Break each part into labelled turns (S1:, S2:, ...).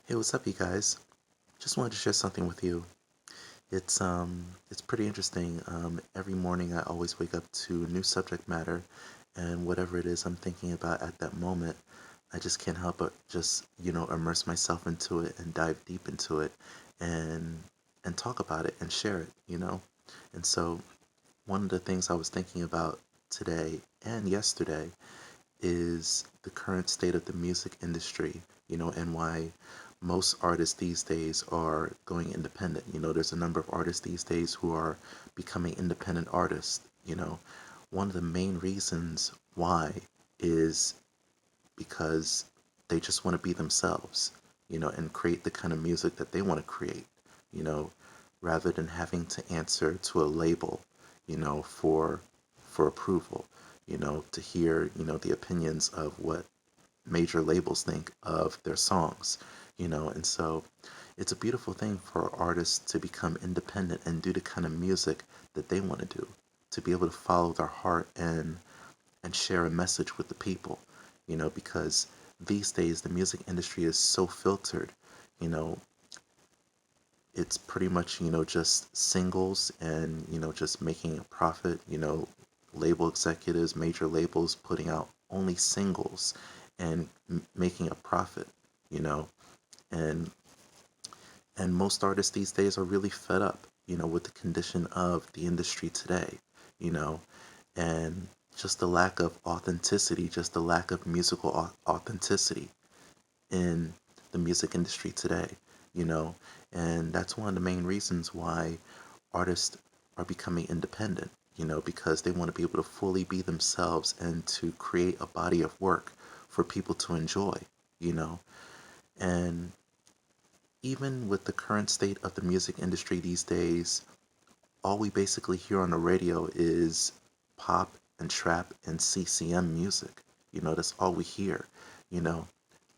S1: Hey, what's up, you guys? Just wanted to share something with you. It's pretty interesting. Every morning I always wake up to new subject matter, and whatever it is I'm thinking about at that moment, I just can't help but just, immerse myself into it and dive deep into it and talk about it and share it. And so one of the things I was thinking about today and yesterday is the current state of the music industry, and why most artists these days are going independent. There's a number of artists these days who are becoming independent artists. One of the main reasons why is because they just want to be themselves, and create the kind of music that they want to create, you know, rather than having to answer to a label, for approval, to hear, the opinions of what major labels think of their songs. And so it's a beautiful thing for artists to become independent and do the kind of music that they want to do, to be able to follow their heart and share a message with the people, because these days the music industry is so filtered, you know, it's pretty much, just singles and, just making a profit, label executives, major labels putting out only singles and making a profit, and most artists these days are really fed up, with the condition of the industry today, and just the lack of authenticity, just the lack of musical authenticity in the music industry today, and that's one of the main reasons why artists are becoming independent, because they want to be able to fully be themselves and to create a body of work for people to enjoy, and even with the current state of the music industry these days, all we basically hear on the radio is pop and trap and CCM music. That's all we hear. You know,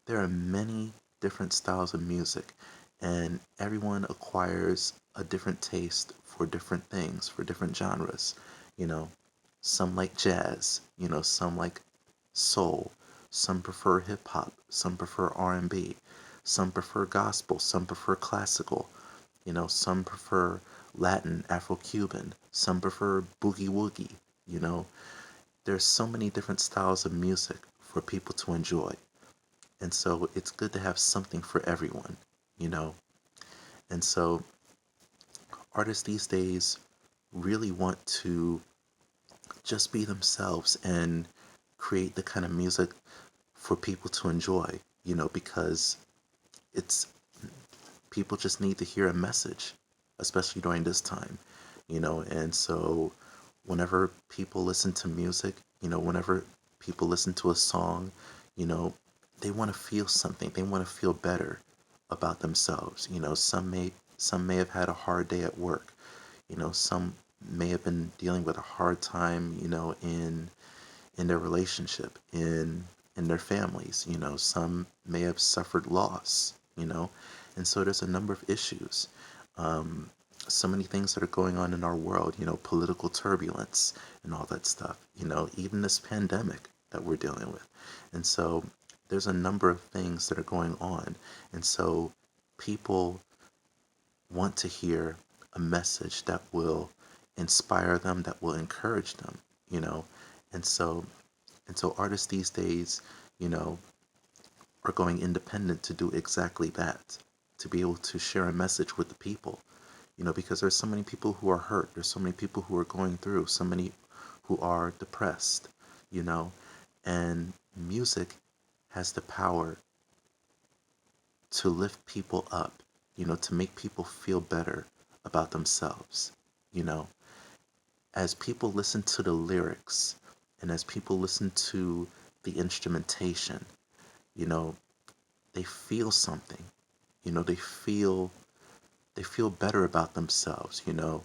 S1: there are many different styles of music, and everyone acquires a different taste for different things, for different genres. You know, some like jazz, some like soul, some prefer hip hop, some prefer R&B, some prefer gospel, some prefer classical, some prefer Latin, Afro-Cuban, some prefer boogie woogie. There's so many different styles of music for people to enjoy. And so it's good to have something for everyone. And so artists these days really want to just be themselves and create the kind of music for people to enjoy, because it's people just need to hear a message, especially during this time, and so whenever people listen to music, whenever people listen to a song, they want to feel something. They want to feel better about themselves. Some may have had a hard day at work. Some may have been dealing with a hard time, in their relationship, in their families. Some may have suffered loss, and so there's a number of issues. Um, so many things that are going on in our world, political turbulence and all that stuff, even this pandemic that we're dealing with. And so there's a number of things that are going on. And so people want to hear a message that will inspire them, that will encourage them. And so artists these days, you know, are going independent to do exactly that, to be able to share a message with the people, because there's so many people who are hurt, there's so many people who are going through, so many who are depressed, and music has the power to lift people up, to make people feel better about themselves. As people listen to the lyrics and as people listen to the instrumentation, you know, they feel something. They feel better about themselves. The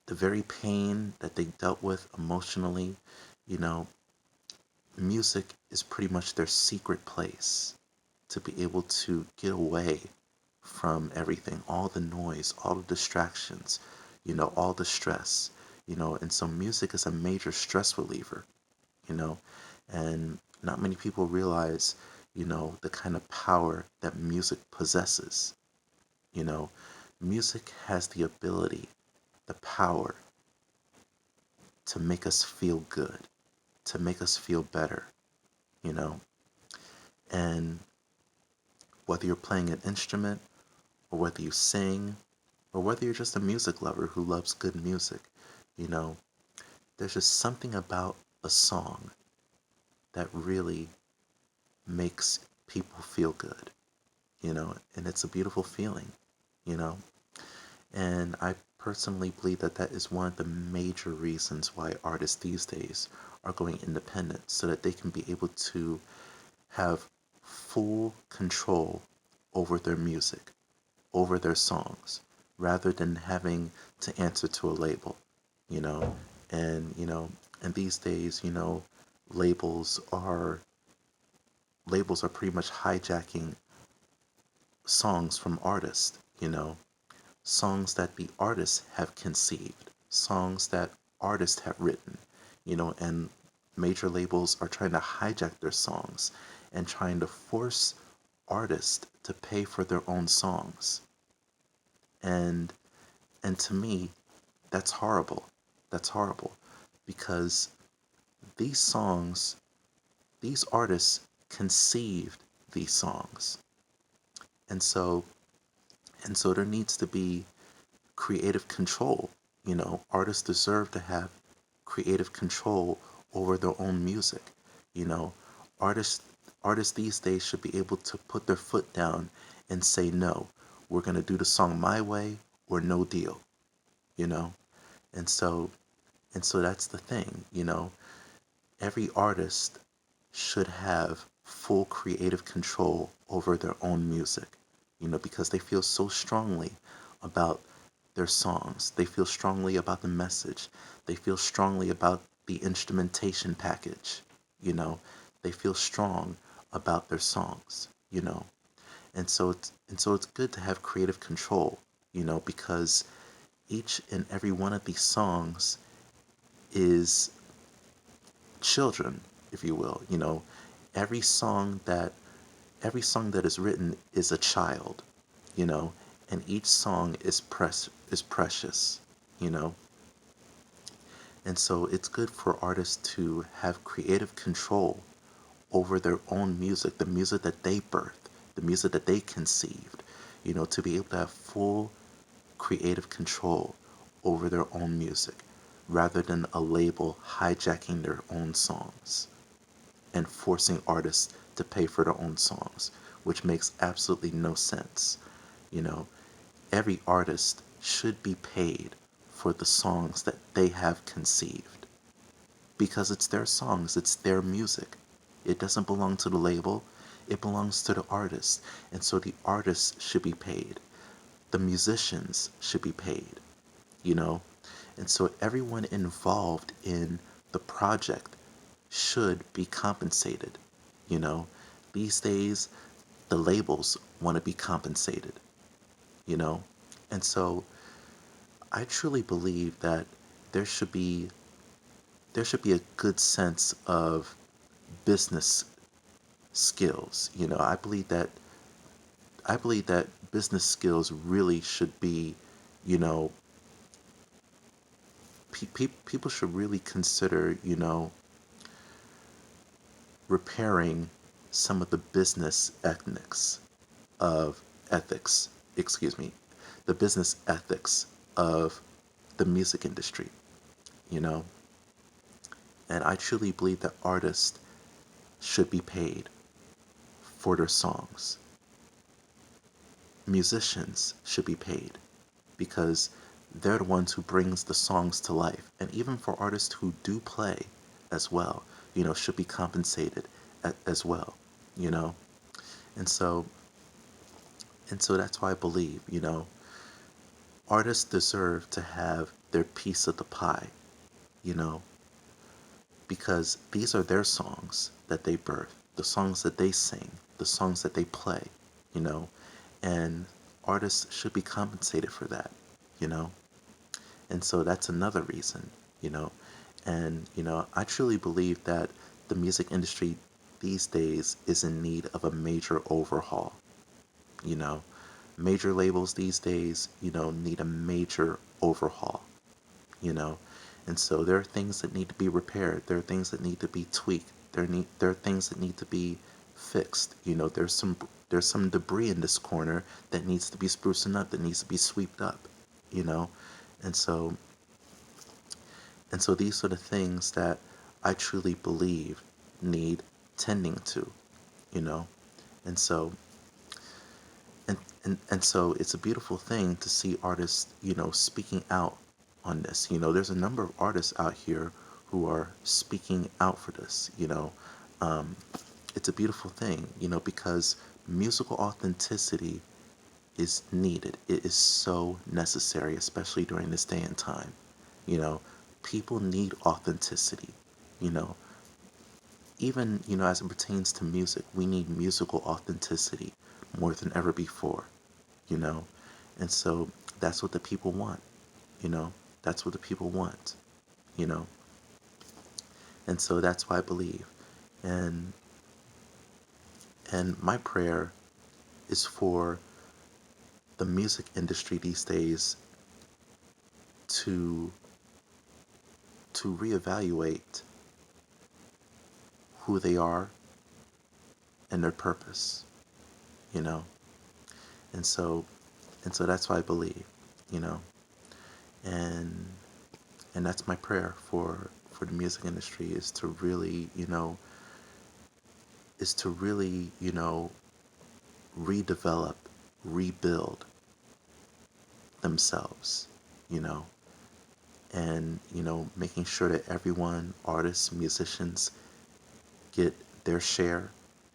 S1: very pain that they dealt with emotionally, you know, music is pretty much their secret place to be able to get away from everything, all the noise, all the distractions, all the stress, and so music is a major stress reliever, you know, and not many people realize, the kind of power that music possesses. You know, music has the ability, the power to make us feel good, to make us feel better, you know. And whether you're playing an instrument, or whether you sing, or whether you're just a music lover who loves good music, you know, there's just something about a song that really makes people feel good, and it's a beautiful feeling, you know. And I personally believe that that is one of the major reasons why artists these days are going independent, so that they can be able to have full control over their music, over their songs, rather than having to answer to a label, you know. And these days, labels are labels are pretty much hijacking songs from artists, songs that the artists have conceived, songs that artists have written, and major labels are trying to hijack their songs and trying to force artists to pay for their own songs. And and to me, that's horrible. That's horrible because these songs, these artists conceived these songs. And so there needs to be creative control. Artists deserve to have creative control over their own music. You know, artists artists these days should be able to put their foot down and say no. We're gonna do the song my way or no deal. You know, and so that's the thing. Every artist should have full creative control over their own music. Because they feel so strongly about their songs. They feel strongly about the message. They feel strongly about the instrumentation package. You know, they feel strong about their songs, And so it's good to have creative control, because each and every one of these songs is children, if you will. Every song that every song that is written is a child, you know, and each song is precious, you know. And so it's good for artists to have creative control over their own music, the music that they birthed, the music that they conceived, to be able to have full creative control over their own music rather than a label hijacking their own songs and forcing artists to pay for their own songs, which makes absolutely no sense. You know, every artist should be paid for the songs that they have conceived because it's their songs, it's their music. It doesn't belong to the label, it belongs to the artist. And so the artists should be paid. The musicians should be paid, you know? And so everyone involved in the project should be compensated, you know? These days, the labels want to be compensated, you know? And so I truly believe that there should be there should be a good sense of business skills. I believe that business skills really should be, you know, people should really consider, repairing some of the business of ethics, excuse me, the business ethics of the music industry, you know. And I truly believe that artists should be paid for their songs. Musicians should be paid because they're the ones who brings the songs to life. And even for artists who do play as well, should be compensated as well, you know. And so that's why I believe, artists deserve to have their piece of the pie, you know, because these are their songs that they birth, the songs that they sing, the songs that they play, you know, and artists should be compensated for that, you know. And so that's another reason, you know. And, I truly believe that the music industry these days is in need of a major overhaul. You know, major labels these days, need a major overhaul, you know. And so there are things that need to be repaired. There are things that need to be tweaked. There are things that need to be fixed. There's some debris in this corner that needs to be sprucing up, that needs to be swept up, you know. And so these are the things that I truly believe need tending to, you know. And so and so it's a beautiful thing to see artists, speaking out on this. There's a number of artists out here who are speaking out for this. Um, it's a beautiful thing, because musical authenticity is needed. It is so necessary, especially during this day and time. You know, people need authenticity. You know, even, as it pertains to music, we need musical authenticity more than ever before, you know? And so that's what the people want, you know? That's what the people want, you know? And so that's why I believe. And my prayer is for the music industry these days to reevaluate who they are and their purpose, you know? And so that's why I believe, you know? And that's my prayer for the music industry, is to really, redevelop, rebuild themselves, you know, and, making sure that everyone, artists, musicians, get their share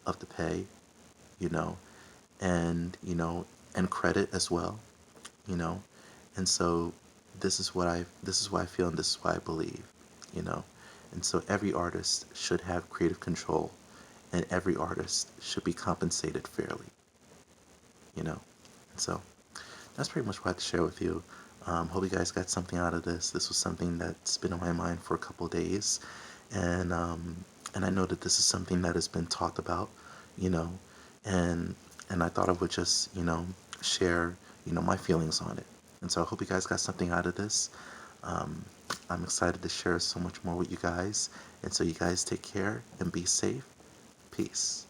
S1: of the pay, you know, and, and credit as well, you know. And so this is why I feel, and this is why I believe, you know. And so every artist should have creative control, and every artist should be compensated fairly, you know. And so that's pretty much what I had to share with you. Hope you guys got something out of this. This was something that's been on my mind for a couple of days, and I know that this is something that has been talked about, you know, and I thought I would just, share, my feelings on it. And so I hope you guys got something out of this. Um, I'm excited to share so much more with you guys, and so you guys take care and be safe. Peace.